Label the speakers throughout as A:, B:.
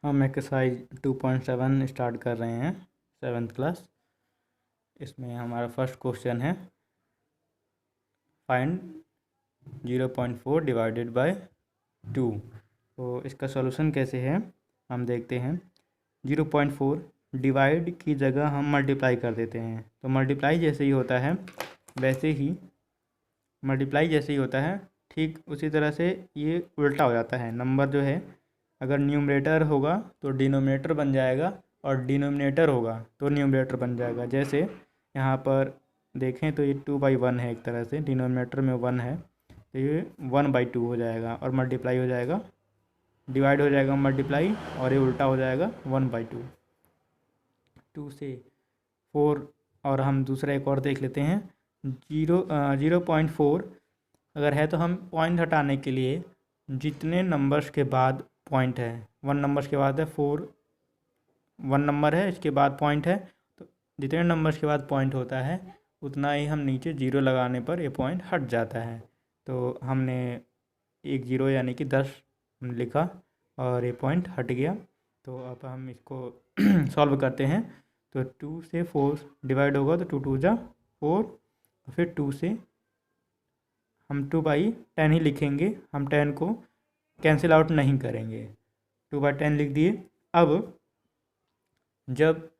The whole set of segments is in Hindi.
A: हम एक्सरसाइज 2.7 स्टार्ट कर रहे हैं 7th क्लास। इसमें हमारा फर्स्ट क्वेश्चन है फाइंड 0.4 डिवाइडेड बाय 2। तो इसका सॉल्यूशन कैसे है हम देखते हैं। 0.4 डिवाइड की जगह हम मल्टीप्लाई कर देते हैं, तो मल्टीप्लाई जैसे ही होता है वैसे ही ठीक उसी तरह से ये उल्टा हो जाता है। नंबर जो है अगर न्यूमरेटर होगा तो डिनोमिनेटर बन जाएगा और डिनोमिनेटर होगा तो न्यूमरेटर बन जाएगा। जैसे यहाँ पर देखें तो ये 2/1 है, एक तरह से डिनोमिनेटर में 1 है तो ये 1/2 हो जाएगा और मल्टीप्लाई हो जाएगा, डिवाइड हो जाएगा मल्टीप्लाई, और ये उल्टा हो जाएगा 1/2। 2 से 4 और हम दूसरा एक और देख लेते हैं। 0.4 अगर है तो हम पॉइंट हटाने के लिए जितने नंबर्स के बाद पॉइंट है, 1 नंबर्स के बाद है 4, 1 नंबर है इसके बाद पॉइंट है, तो जितने नंबर्स के बाद पॉइंट होता है उतना ही हम नीचे 0 लगाने पर ये पॉइंट हट जाता है। तो हमने एक 0 यानी कि 10 लिखा और ये पॉइंट हट गया। तो अब हम इसको सॉल्व करते हैं। तो 2 से 4 डिवाइड होगा तो 2 2 जा 4, फिर 2 से हम 2/10 ही लिखेंगे, हम 10 को कैंसिल आउट नहीं करेंगे, 2/10 लिख दिए। अब जब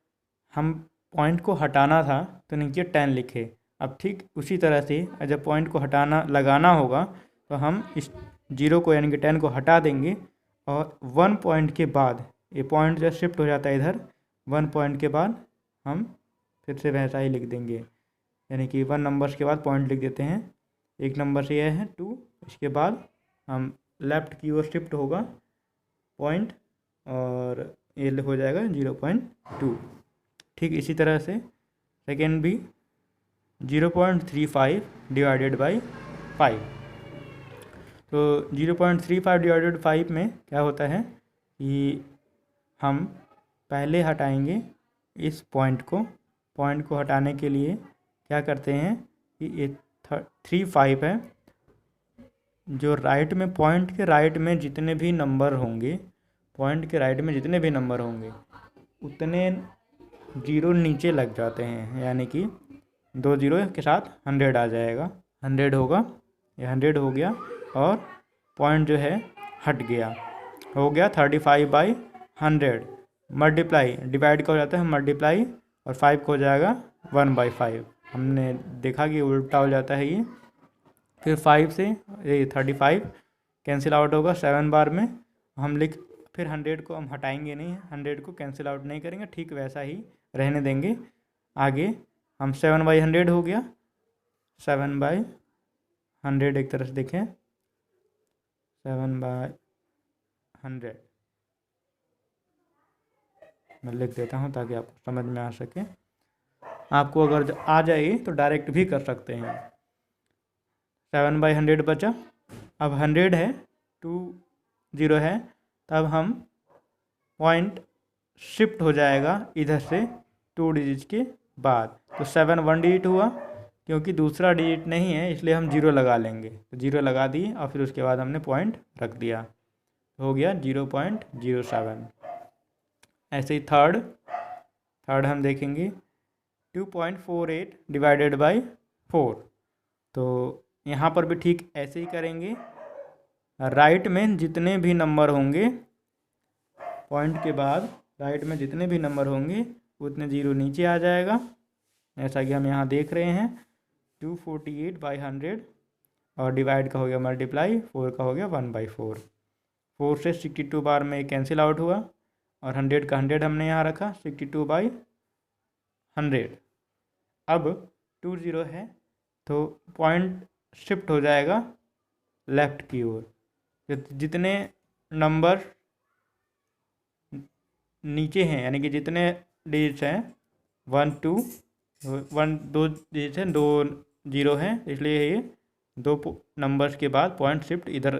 A: हम पॉइंट को हटाना था तो नीचे 10 लिखे। अब ठीक उसी तरह से जब पॉइंट को लगाना होगा तो हम इस 0 को यानी कि 10 को हटा देंगे और 1 पॉइंट के बाद ये पॉइंट जब शिफ्ट हो जाता है इधर, 1 पॉइंट के बाद हम फिर से वैसा ही लिख देंगे, यानी कि 1 नंबर्स के बाद पॉइंट लिख देते हैं। एक नंबर से यह है 2, इसके बाद हम लेफ़्ट की ओर शिफ्ट होगा पॉइंट और ये हो जाएगा 0.2। ठीक इसी तरह से सेकेंड भी 0.35 डिवाइडेड बाई 5। तो 0.35 डिवाइडेड 5 में क्या होता है कि हम पहले हटाएंगे इस पॉइंट को हटाने के लिए क्या करते हैं कि ये 35 है, जो राइट में पॉइंट के राइट में जितने भी नंबर होंगे, उतने 0 नीचे लग जाते हैं, यानी कि 2 0 के साथ 100 आ जाएगा, 100 होगा, ये 100 हो गया और पॉइंट जो है हट गया, हो गया 35/100। मल्टीप्लाई डिवाइड का हो जाता है मल्टीप्लाई और 5 को हो जाएगा 1/5। हमने देखा कि उल्टा हो जाता है ये। फिर 5 से ये 35 कैंसिल आउट होगा 7 बार में, हम फिर 100 को हम हटाएंगे नहीं, 100 को कैंसिल आउट नहीं करेंगे, ठीक वैसा ही रहने देंगे। आगे हम 7/100 हो गया, 7/100 एक तरह से देखें 7/100 मैं लिख देता हूँ ताकि आपको समझ में आ सके। आपको अगर आ जाए तो डायरेक्ट भी कर सकते हैं। 7/100 बचा, अब 100 है, 2 0 है, तब हम पॉइंट शिफ्ट हो जाएगा इधर से 2 डिजिट के बाद। तो 7 1 डिजिट हुआ, क्योंकि दूसरा डिजिट नहीं है इसलिए हम 0 लगा लेंगे, तो 0 लगा दिए और फिर उसके बाद हमने पॉइंट रख दिया, हो गया 0.07। ऐसे ही थर्ड हम देखेंगे 2.48 डिवाइडेड बाई 4। तो यहाँ पर भी ठीक ऐसे ही करेंगे, राइट में जितने भी नंबर होंगे, पॉइंट के बाद राइट में जितने भी नंबर होंगे उतने 0 नीचे आ जाएगा, ऐसा कि हम यहाँ देख रहे हैं। 248/100 और डिवाइड का हो गया मल्टीप्लाई, 4 का हो गया 1/4। 4 से 62 बार में कैंसिल आउट हुआ और 100 का 100 हमने यहाँ रखा, 62/100। अब 2 0 है तो पॉइंट शिफ्ट हो जाएगा लेफ़्ट की ओर, जितने नंबर नीचे हैं यानी कि जितने डिजिट्स हैं 1 2 2 डिजिट्स हैं, 2 0 हैं, इसलिए ये 2 नंबर्स के बाद पॉइंट शिफ्ट इधर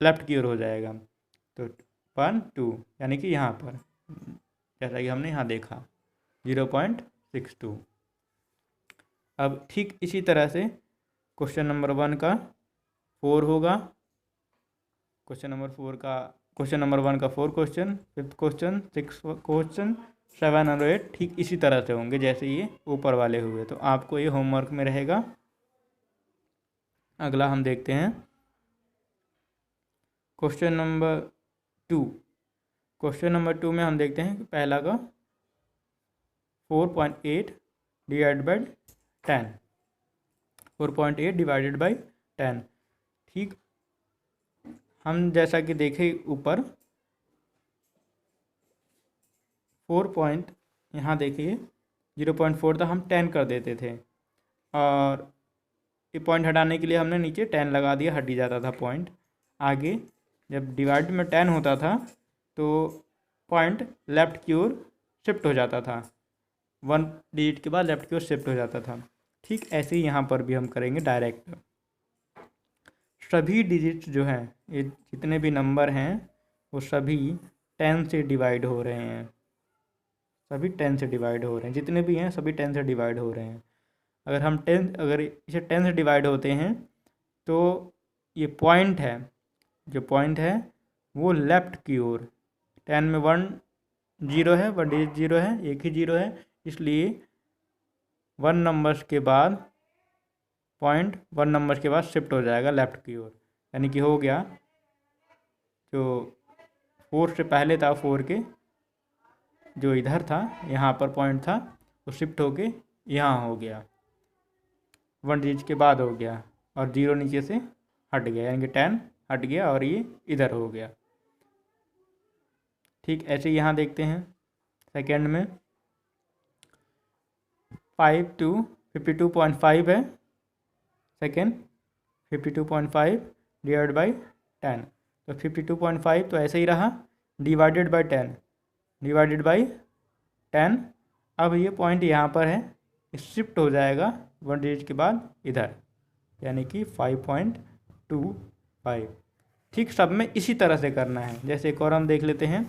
A: लेफ़्ट की ओर हो जाएगा। तो 1 2 यानी कि यहाँ पर जैसा कि हमने यहाँ देखा 0.62। अब ठीक इसी तरह से क्वेश्चन नंबर 1 का 4 होगा, क्वेश्चन नंबर 1 का 4 question, 5th question, 6th question, 7 और 8 ठीक इसी तरह से होंगे जैसे ये ऊपर वाले हुए। तो आपको ये होमवर्क में रहेगा। अगला हम देखते हैं क्वेश्चन नंबर 2। क्वेश्चन नंबर 2 में हम देखते हैं कि पहला का 4.8 डिवाइड बाई 10, 4.8 डिवाइडेड बाई 10। ठीक, हम जैसा कि देखें ऊपर 4 पॉइंट, यहाँ देखिए 0.4 था, हम 10 कर देते थे और ये पॉइंट हटाने के लिए हमने नीचे 10 लगा दिया, हट ही जाता था पॉइंट। आगे जब डिवाइड में 10 होता था तो पॉइंट लेफ़्ट की ओर शिफ्ट हो जाता था, 1 डिजिट के बाद लेफ़्ट की ओर शिफ्ट हो जाता था। ठीक ऐसे ही यहाँ पर भी हम करेंगे डायरेक्ट। सभी डिजिट्स जो हैं, ये जितने भी नंबर हैं वो सभी 10 से डिवाइड हो रहे हैं, सभी 10 से डिवाइड हो रहे हैं, जितने भी हैं सभी 10 से डिवाइड हो रहे हैं। अगर इसे 10 से डिवाइड होते हैं तो ये पॉइंट है, जो पॉइंट है वो लेफ़्ट की ओर, 10 में 1 0 है, 1 डिजिट 0 है, एक ही 0 है, इसलिए 1 नंबर्स के बाद पॉइंट 1 नंबर के बाद शिफ्ट हो जाएगा लेफ़्ट की ओर। यानी कि हो गया जो 4 से पहले था, 4 के जो इधर था यहाँ पर पॉइंट था वो शिफ्ट होके यहाँ हो गया, 1 डिजिट के बाद हो गया और 0 नीचे से हट गया, यानी कि 10 हट गया और ये इधर हो गया। ठीक ऐसे ही यहाँ देखते हैं सेकेंड में 5 to 52.5 है, सेकेंड 52.5 डिवाइड बाई 10, तो 52.5 तो ऐसे ही रहा, डिवाइडेड बाई 10, डिवाइडेड बाई 10। अब ये पॉइंट यहाँ पर है, शिफ्ट हो जाएगा 1 डिजिट के बाद इधर, यानी कि 5.25। ठीक, सब में इसी तरह से करना है। जैसे एक और हम देख लेते हैं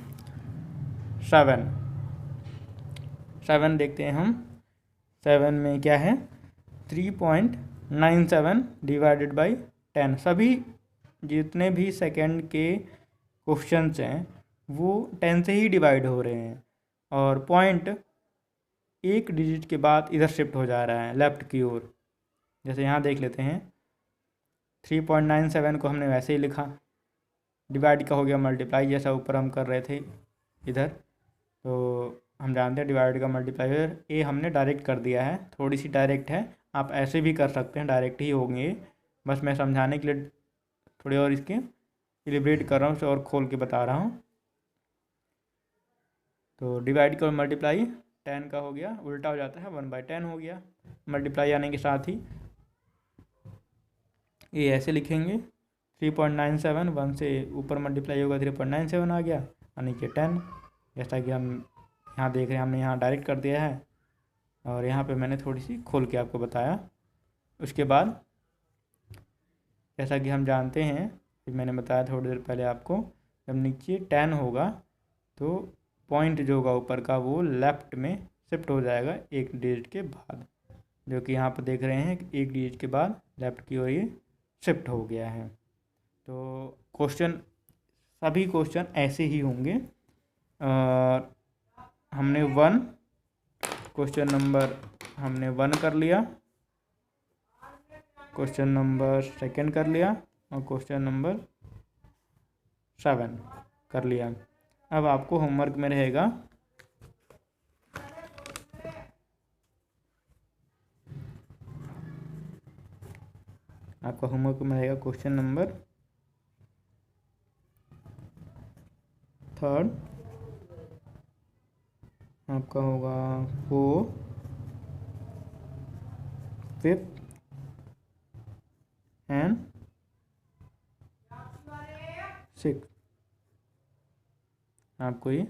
A: 7 देखते हैं हम। 7 में क्या है 3.97 डिवाइडेड बाई 10। सभी जितने भी सेकंड के क्वेश्चंस हैं वो 10 से ही डिवाइड हो रहे हैं और पॉइंट एक डिजिट के बाद इधर शिफ्ट हो जा रहा है लेफ़्ट की ओर। जैसे यहाँ देख लेते हैं 3.97 को हमने वैसे ही लिखा, डिवाइड का हो गया मल्टीप्लाई, जैसा ऊपर हम कर रहे थे इधर, तो हम जानते हैं डिवाइड का मल्टीप्लाई। ए हमने डायरेक्ट कर दिया है, थोड़ी सी डायरेक्ट है, आप ऐसे भी कर सकते हैं, डायरेक्ट ही होंगे, बस मैं समझाने के लिए थोड़ी और इसके एलिब्रेट कर रहा हूँ, और खोल के बता रहा हूँ। तो डिवाइड का मल्टीप्लाई 10 का हो गया, उल्टा हो जाता है 1/10 हो गया, मल्टीप्लाई आने के साथ ही ये ऐसे लिखेंगे 3.97, 1 से ऊपर मल्टीप्लाई होगा 3.97 आ गया, यानी कि 10। जैसा कि हम यहाँ देख रहे हैं, हमने यहाँ डायरेक्ट कर दिया है और यहाँ पे मैंने थोड़ी सी खोल के आपको बताया। उसके बाद जैसा कि हम जानते हैं, मैंने बताया थोड़ी देर पहले आपको, जब नीचे 10 होगा तो पॉइंट जो होगा ऊपर का वो लेफ़्ट में शिफ्ट हो जाएगा एक डिजिट के बाद, जो कि यहाँ पर देख रहे हैं एक डिजिट के बाद लेफ़्ट की ओर ये शिफ्ट हो गया है। तो सभी क्वेश्चन ऐसे ही होंगे। और हमने 1 क्वेश्चन नंबर हमने 1 कर लिया, क्वेश्चन नंबर 2 कर लिया और क्वेश्चन नंबर 7 कर लिया। अब आपको होमवर्क में रहेगा क्वेश्चन नंबर 3 आपका होगा 4, 5th एंड 6th। आपको ये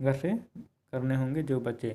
A: घर से करने होंगे जो बचे।